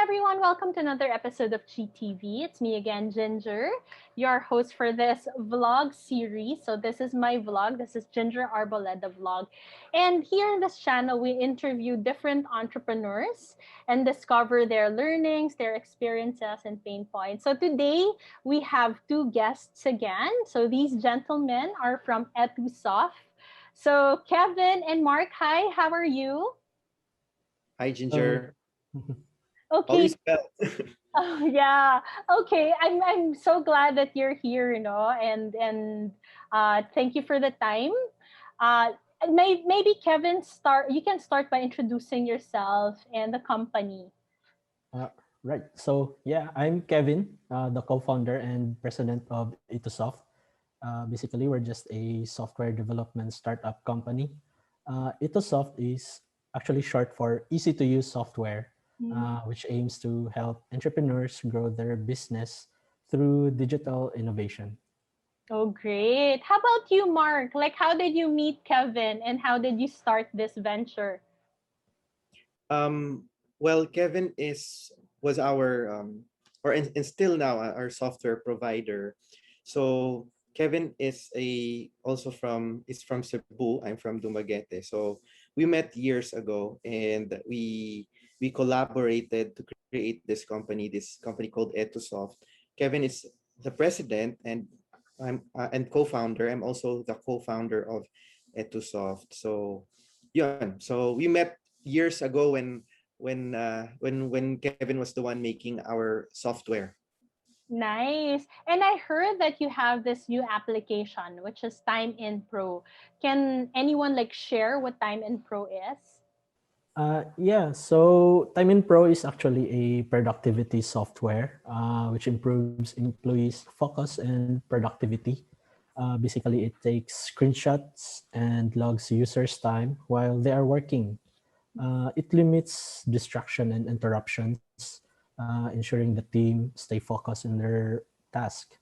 everyone, welcome to another episode of GTV. It's me again, Ginger, your host for this vlog series. So this is my vlog. This is Ginger Arboleda vlog. And here in this channel, we interview different entrepreneurs and discover their learnings, their experiences, and pain points. So today, we have two guests again. So these gentlemen are from Etusoft. So Kevin and Mark, hi, how are you? Hi, So, Ginger. All Okay. is well. Oh yeah. Okay. I'm so glad that you're here, and thank you for the time. Maybe Kevin, start you can start by introducing yourself and the company. uh, right. So, yeah, I'm Kevin, the co-founder and president of Etousoft. Basically, we're just a software development startup company. Etousoft is actually short for easy to use software, Mm. which aims to help entrepreneurs grow their business through digital innovation. Oh great. How about you, Mark? Like how did you meet Kevin and how did you start this venture? Well, Kevin was our and still now our software provider. So Kevin is from Cebu. I'm from Dumaguete. So we met years ago, and we collaborated to create this company called Etusoft. Kevin is the president, and I'm and co-founder. I'm also the co-founder of Etusoft. So yun. So we met years ago when Kevin was the one making our software. Nice. And I heard that you have this new application, which is Timeinpro. Can anyone like share what Timeinpro is? Yeah, so Timeinpro is actually a productivity software which improves employees' focus and productivity. Basically, it takes screenshots and logs users' time while they are working. It limits distraction and interruptions, ensuring the team stay focused in their task.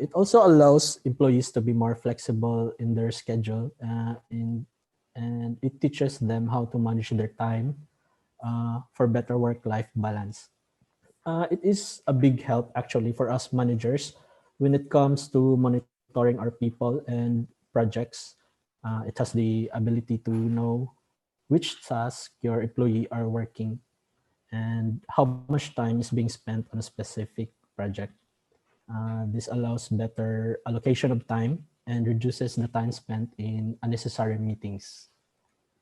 It also allows employees to be more flexible in their schedule and it teaches them how to manage their time for better work-life balance. It is a big help actually for us managers when it comes to monitoring our people and projects. It has the ability to know which task your employee are working and how much time is being spent on a specific project. This allows better allocation of time and reduces the time spent in unnecessary meetings.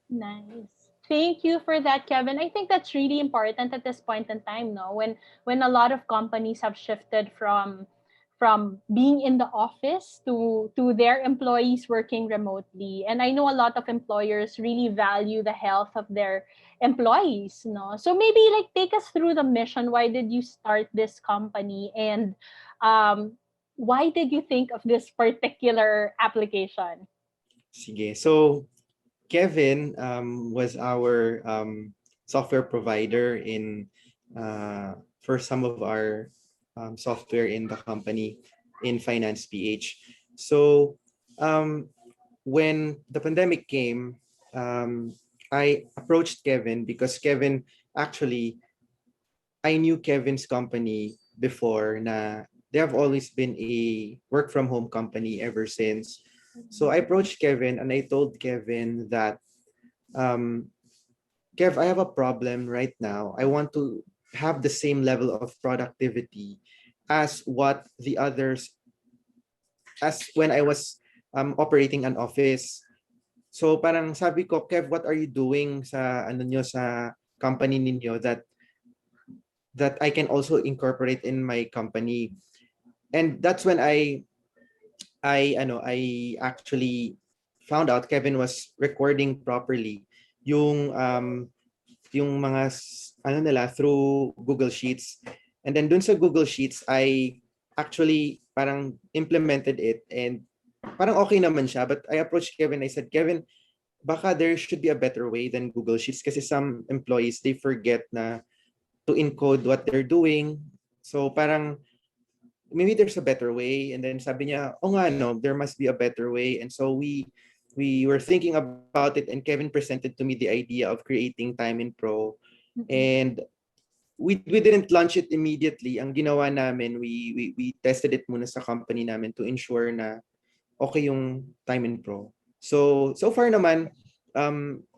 Nice. Thank you for that, Kevin. I think that's really important at this point in time, no? When a lot of companies have shifted from being in the office to their employees working remotely. And I know a lot of employers really value the health of their employees, no? So maybe like take us through the mission. Why did you start this company and um why did you think of this particular application? Sige. So Kevin was our software provider in for some of our software in the company in Finance PH. So um, when the pandemic came, I approached Kevin because Kevin actually I knew Kevin's company before na they have always been a work from home company ever since. So I approached Kevin and I told Kevin that um, Kev, I have a problem right now. I want to have the same level of productivity as what the others as when I was operating an office. So parang sabi ko, Kev, what are you doing sa ano nyo sa company ninyo that I can also incorporate in my company? And that's when I actually found out Kevin was recording properly yung mga ano nila through Google Sheets. And then dun sa Google Sheets I actually parang implemented it and parang okay naman siya, but I approached Kevin. I said, Kevin, baka there should be a better way than Google Sheets kasi some employees they forget na to encode what they're doing. So parang maybe there's a better way. And then sabi niya, oh nga no, there must be a better way. And so we were thinking about it and Kevin presented to me the idea of creating Time in Pro. Mhm. And we didn't launch it immediately. Ang ginawa namin, we tested it muna sa company namin to ensure na okay yung Timeinpro. So far naman,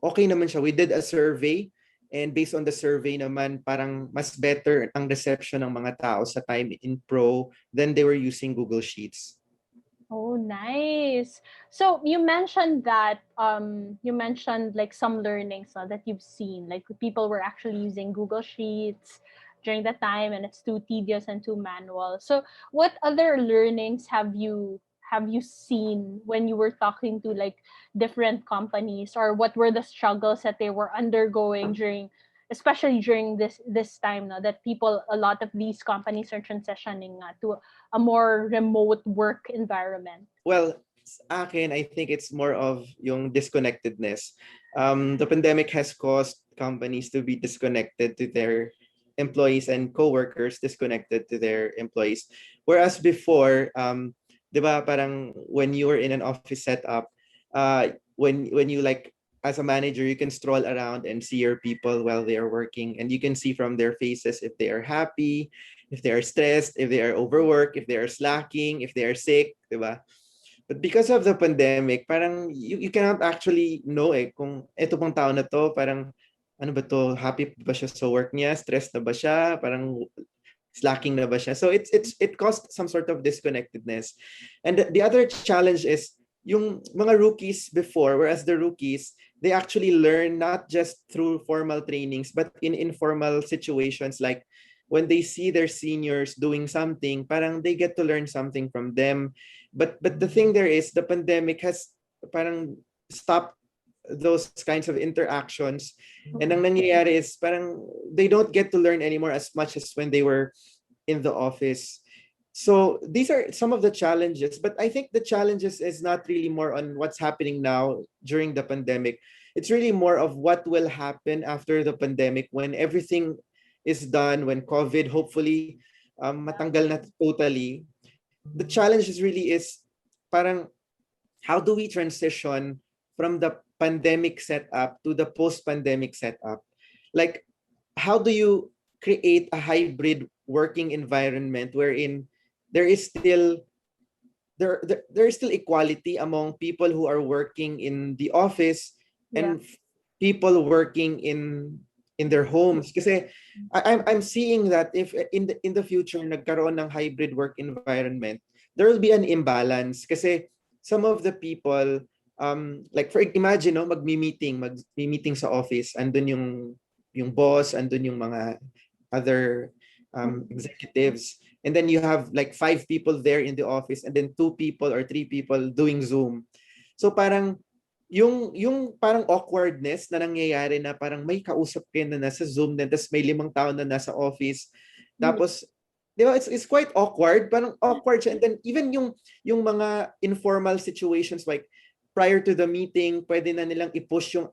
okay naman siya. We did a survey, and based on the survey naman, parang mas better ang reception ng mga tao sa Timeinpro than they were using Google Sheets. Oh, nice. So you mentioned that you mentioned like some learnings that you've seen, like people were actually using Google Sheets during that time, and it's too tedious and too manual. So what other learnings have you seen when you were talking to like different companies, or what were the struggles that they were undergoing during, especially during this time now that a lot of these companies are transitioning to a more remote work environment? Well, sa akin, I think it's more of yung disconnectedness. The pandemic has caused companies to be disconnected to their employees and coworkers disconnected to their employees. Whereas before, di ba, parang when you were in an office setup, when you like as a manager, you can stroll around and see your people while they are working, and you can see from their faces if they are happy, if they are stressed, if they are overworked, if they are slacking, if they are sick, di ba? But because of the pandemic, parang you cannot actually know kung eto bang tao na to, parang ano ba to, happy ba siya sa work niya, stressed na ba siya, parang slacking na ba siya. So it caused some sort of disconnectedness. And the other challenge is yung mga rookies before, whereas the rookies, they actually learn not just through formal trainings, but in informal situations, like when they see their seniors doing something, parang they get to learn something from them. But the thing there is, the pandemic has parang stopped those kinds of interactions. And ang nangyayari is parang they don't get to learn anymore as much as when they were in the office. So these are some of the challenges, but I think the challenges is not really more on what's happening now during the pandemic. It's really more of what will happen after the pandemic, when everything is done, when COVID hopefully matanggal na totally. The challenge is really is parang how do we transition from the pandemic setup to the post-pandemic setup? Like, how do you create a hybrid working environment wherein there is still there is still equality among people who are working in the office Yeah. and people working in their homes? Kasi I'm seeing that if in the future nagkaroon ng hybrid work environment, there will be an imbalance kasi some of the people like for imagine no, magmi-meeting sa office, andun yung boss, andun yung mga other executives, and then you have like 5 people there in the office, and then 2 people or 3 people doing Zoom. So parang yung parang awkwardness na nangyayari na parang may kausap kayo na nasa Zoom din, tapos may 5 tao na nasa office. Tapos, di ba, it's quite awkward. Parang awkward siya. And then even yung mga informal situations, like prior to the meeting, pwede na nilang i-push yung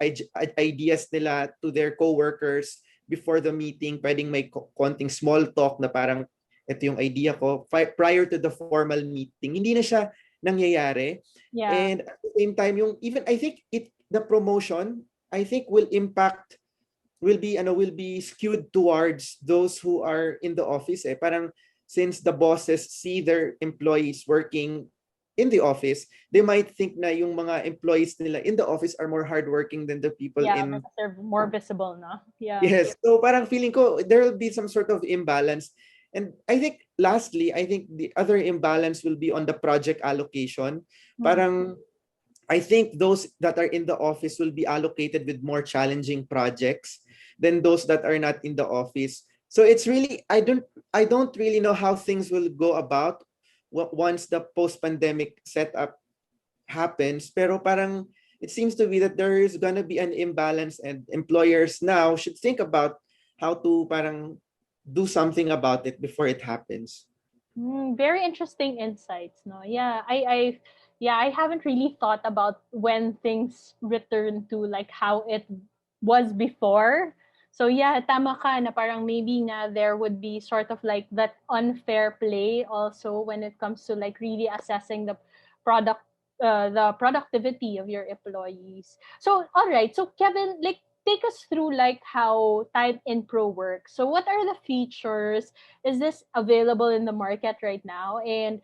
ideas nila to their coworkers before the meeting. Pwedeng may konting small talk na parang ito yung idea ko prior to the formal meeting. Hindi na siya nangyayari. Yeah. And at the same time, yung even I think the promotion, I think will be skewed towards those who are in the office. Parang since the bosses see their employees working in the office, they might think na yung mga employees nila in the office are more hardworking than the people in. Because they're more visible, no? Yeah. Yes. So parang feeling ko there will be some sort of imbalance. And I think lastly, I think the other imbalance will be on the project allocation. Parang I think those that are in the office will be allocated with more challenging projects than those that are not in the office. So it's really I don't really know how things will go about once the post-pandemic setup happens. Pero parang it seems to be that there is gonna be an imbalance, and employers now should think about how to parang do something about it before it happens. Very interesting insights, no? I haven't really thought about when things return to like how it was before. So yeah, tama ka na parang maybe nga there would be sort of like that unfair play also when it comes to like really assessing the productivity of your employees. So all right, so Kevin, like take us through like how Timeinpro works. So what are the features? Is this available in the market right now? And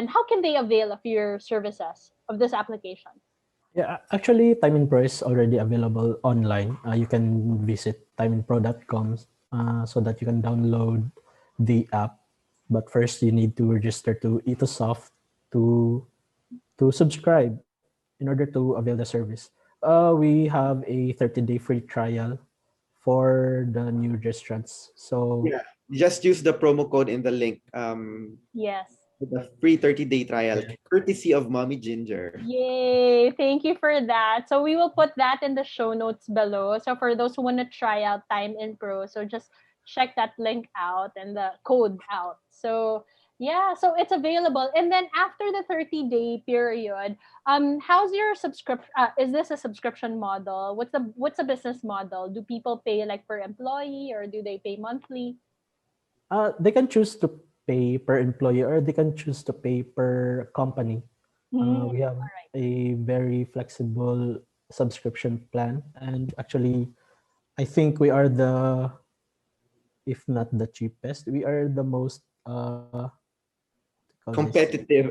how can they avail of your services of this application? Yeah, actually, Timeinpro is already available online. You can visit timeinpro.com so that you can download the app. But first, you need to register to Etusoft to to subscribe in order to avail the service. We have a 30-day free trial for the new registrants. So Yeah. Just use the promo code in the link. Yes. The free 30-day trial, courtesy of Mommy Ginger. Yay! Thank you for that. So we will put that in the show notes below. So for those who want to try out Time in Pro, so just check that link out and the code out. So yeah, so it's available. And then after the 30-day period, how's your subscription is this a subscription model? What's the business model? Do people pay like per employee or do they pay monthly? they can choose to pay per employee or they can choose to pay per company. Hmm, We have all right. a very flexible subscription plan, and actually, I think we are the, if not the cheapest, we are the most call this. Competitive.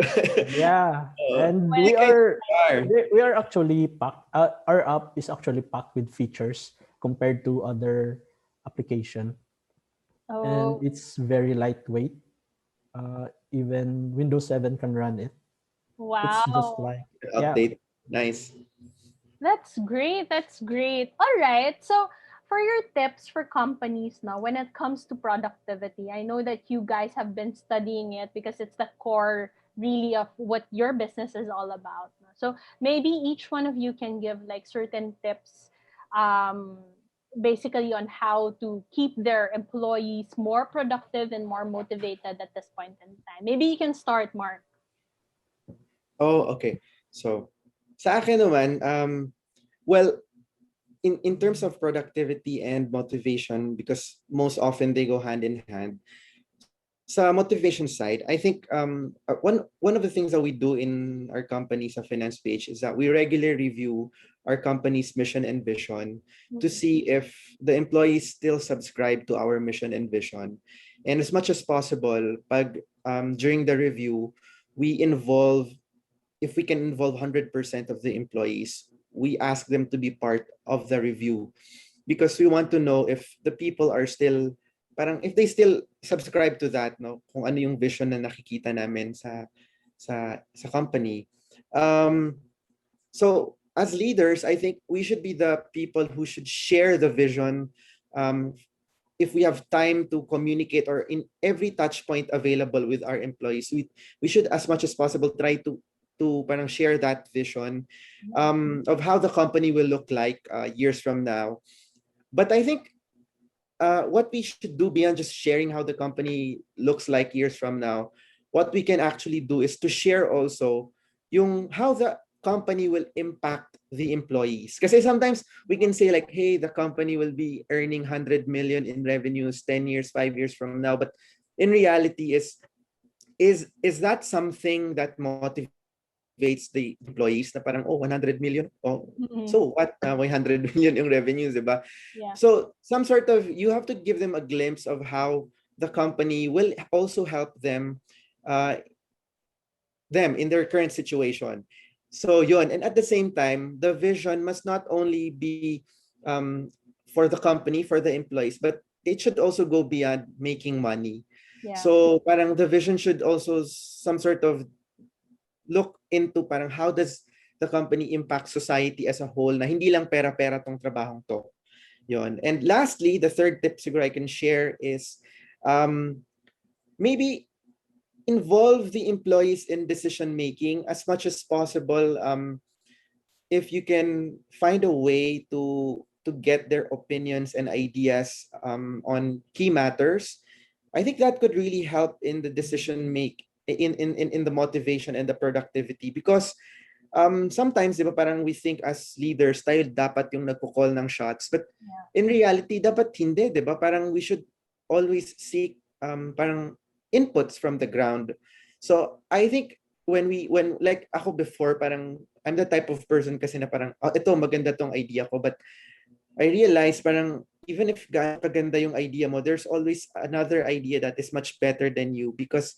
Yeah, and You we guys are are. we are actually packed. Our app is actually packed with features compared to other application, and Oh, it's very lightweight. Even Windows 7 can run it. It's just wow. like, yeah. Update. Nice. That's great. That's great. All right. So, for your tips for companies now, when it comes to productivity, I know that you guys have been studying it because it's the core really of what your business is all about. No? So, maybe each one of you can give like certain tips, um, basically on how to keep their employees more productive and more motivated at this point in time. Maybe you can start, Mark. Oh, okay. So, sa akin naman, well, in terms of productivity and motivation, because most often they go hand in hand. Sa motivation side, I think one of the things that we do in our company sa finance page is that we regularly review our company's mission and vision to Mhm. see if the employees still subscribe to our mission and vision. And as much as possible, during the review, we involve if we can involve 100% of the employees, we ask them to be part of the review because we want to know if the people are still parang if they still subscribe to that, no, kung ano yung vision na nakikita namin sa company. So as leaders, I think we should be the people who should share the vision. If we have time to communicate or in every touch point available with our employees, we should as much as possible try to parang share that vision of how the company will look like years from now. But I think what we should do beyond just sharing how the company looks like years from now, what we can actually do is to share also yung how the company will impact the employees. Because sometimes we can say like, hey, the company will be earning 100 million in revenues 10 years, 5 years from now. But in reality is that something that motivates the employees na parang, oh, 100 million? Oh, so Mhm. what? May 100 million yung revenues, diba? Yeah. So some sort of, you have to give them a glimpse of how the company will also help uh, them in their current situation. So yun, and at the same time, the vision must not only be um, for the company, for the employees, but it should also go beyond making money. Yeah. So parang the vision should also some sort of look into parang how does the company impact society as a whole na hindi lang pera-pera tong trabahong to. Yon. And lastly, the third tip siguro I can share is um, maybe involve the employees in decision making as much as possible. If you can find a way to get their opinions and ideas on key matters, I think that could really help in the decision make in the motivation and the productivity because sometimes, di ba, parang we think as leaders, tayo dapat yung nagko-call ng shots. But Yeah. in reality, dapat hindi, di ba? Parang we should always seek parang inputs from the ground. So I think when like ako before, parang I'm the type of person kasi na parang, oh, ito maganda tong idea ko, but I realized parang even if gaano kaganda yung idea mo, there's always another idea that is much better than you because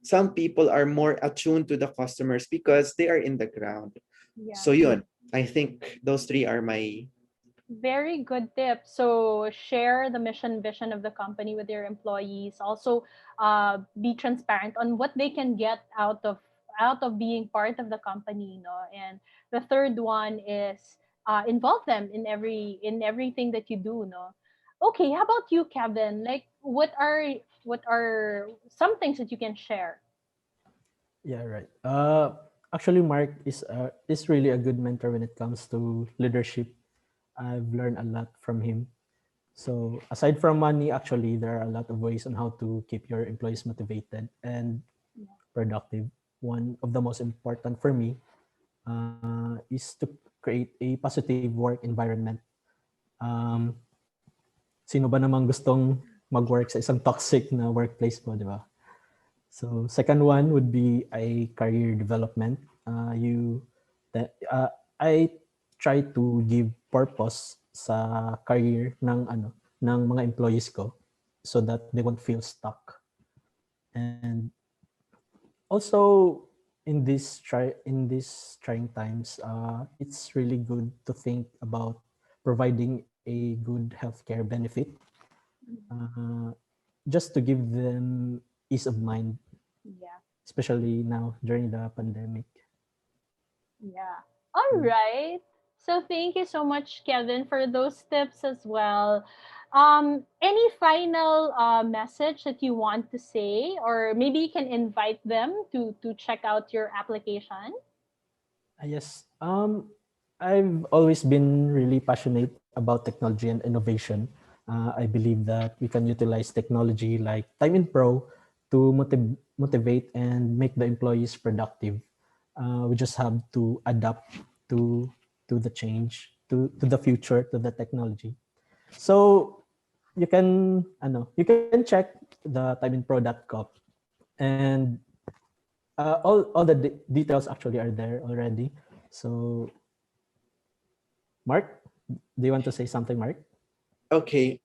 some people are more attuned to the customers because they are in the ground. Yeah. So yun, I think those three are my Very good tip. So share the mission vision of the company with your employees. Also, be transparent on what they can get out of being part of the company. You know, and the third one is involve them in everything that you do. No. Okay. How about you, Kevin? Like, what are some things that you can share? Yeah, right. Actually, Mark is really a good mentor when it comes to leadership. I've learned a lot from him. So aside from money, actually, there are a lot of ways on how to keep your employees motivated and productive. One of the most important for me is to create a positive work environment. Um, Sino ba namang gustong mag-work sa isang toxic na workplace po, di ba? So second one would be a career development. I try to give purpose sa career ng mga employees ko so that they won't feel stuck. And also in these trying times, it's really good to think about providing a good healthcare benefit, uh, just to give them peace of mind, Yeah. especially now during the pandemic. Yeah. All right. So thank you so much, Kevin, for those tips as well. Any final message that you want to say, or maybe you can invite them to check out your application? Yes. I've always been really passionate about technology and innovation. I believe that we can utilize technology like Timeinpro to motivate and make the employees productive. We just have to adapt to to the change, to the future, to the technology. So you can check the timeinpro.com, and all the details actually are there already. So, Mark, do you want to say something, Mark? okay.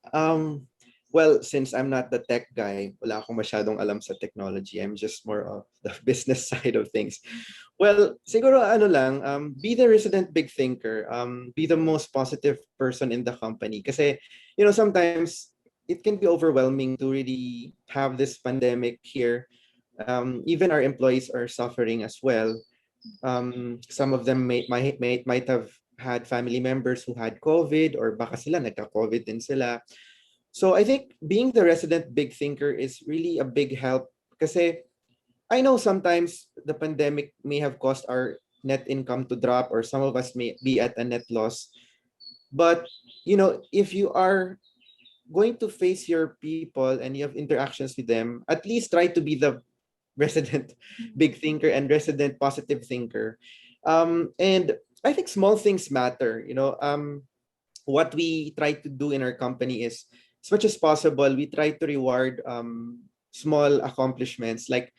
Well, since I'm not the tech guy, wala akong masyadong alam sa technology. I'm just more of the business side of things. Well, siguro ano lang, be the resident big thinker. Be the most positive person in the company. Kasi, sometimes it can be overwhelming to really have this pandemic here. Even our employees are suffering as well. Some of them might have had family members who had COVID or baka sila nagka-COVID din sila. So I think being the resident big thinker is really a big help kasi I know sometimes the pandemic may have caused our net income to drop or some of us may be at a net loss. But, if you are going to face your people and you have interactions with them, at least try to be the resident big thinker and resident positive thinker. And I think small things matter. What we try to do in our company is, as much as possible, we try to reward small accomplishments. Like,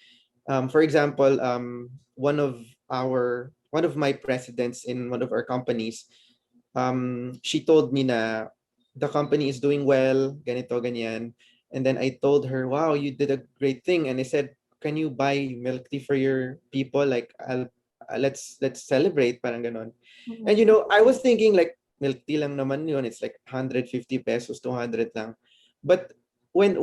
for example, one of my presidents in one of our companies, she told me na the company is doing well, ganito, ganyan. And then I told her, wow, you did a great thing. And I said, can you buy milk tea for your people? Like, let's celebrate, parang ganon. And Mhm. I was thinking like milk tea lang naman yun. It's like 150 pesos, 200 lang. But when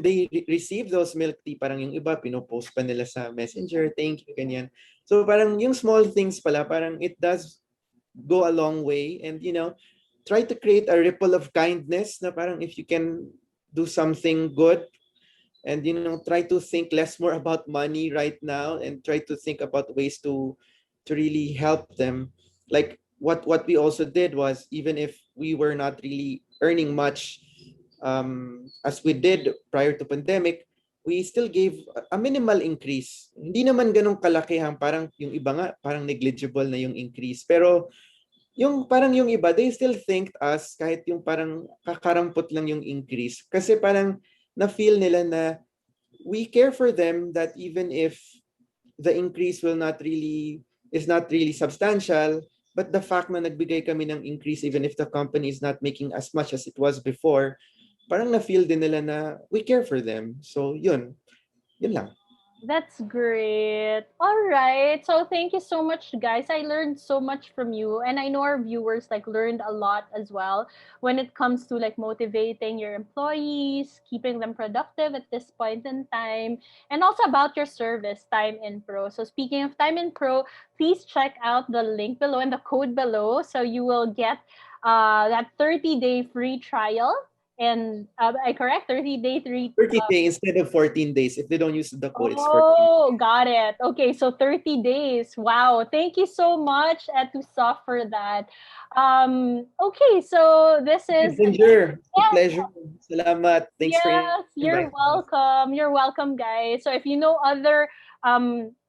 they receive those milk tea, parang yung iba pinopost pa nila sa Messenger, thank you, ganyan. So parang yung small things pala, parang it does go a long way. And try to create a ripple of kindness na parang if you can do something good and try to think less more about money right now and try to think about ways to really help them. Like what we also did was, even if we were not really earning much, as we did prior to pandemic, we still gave a minimal increase. Hindi naman ganun kalakihan, parang yung iba nga parang negligible na yung increase, pero yung parang yung iba, they still thanked us kahit yung parang kakarampot lang yung increase. Kasi parang na-feel nila na we care for them, that even if the increase is not really substantial, But the fact na nagbigay kami ng increase even if the company is not making as much as it was before, parang na-feel din nila na we care for them. So, yun lang. That's great. All right. So thank you so much, guys. I learned so much from you, and I know our viewers like learned a lot as well when it comes to like motivating your employees, keeping them productive at this point in time, and also about your service, Time in Pro. So speaking of Time in Pro, please check out the link below and the code below, so you will get that 30-day free trial. And I correct 30-day free. 30 days instead of 14 days. If they don't use the code, it's 14. Oh, got it. Okay, so 30 days. Wow. Thank you so much, Etusoft, for that. Okay, so this is Messenger. It's a yes, pleasure. Salamat. Thanks for yes, inviting you're us. welcome. You're welcome, guys. So if you know other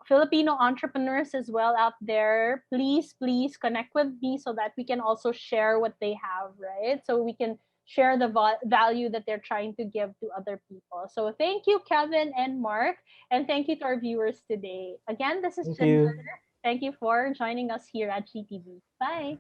Filipino entrepreneurs as well out there, please connect with me so that we can also share what they have, right? So we can share the value that they're trying to give to other people. So thank you, Kevin and Mark, and thank you to our viewers today. Again, this is Thank Ginger. you. Thank you for joining us here at GTV. Bye.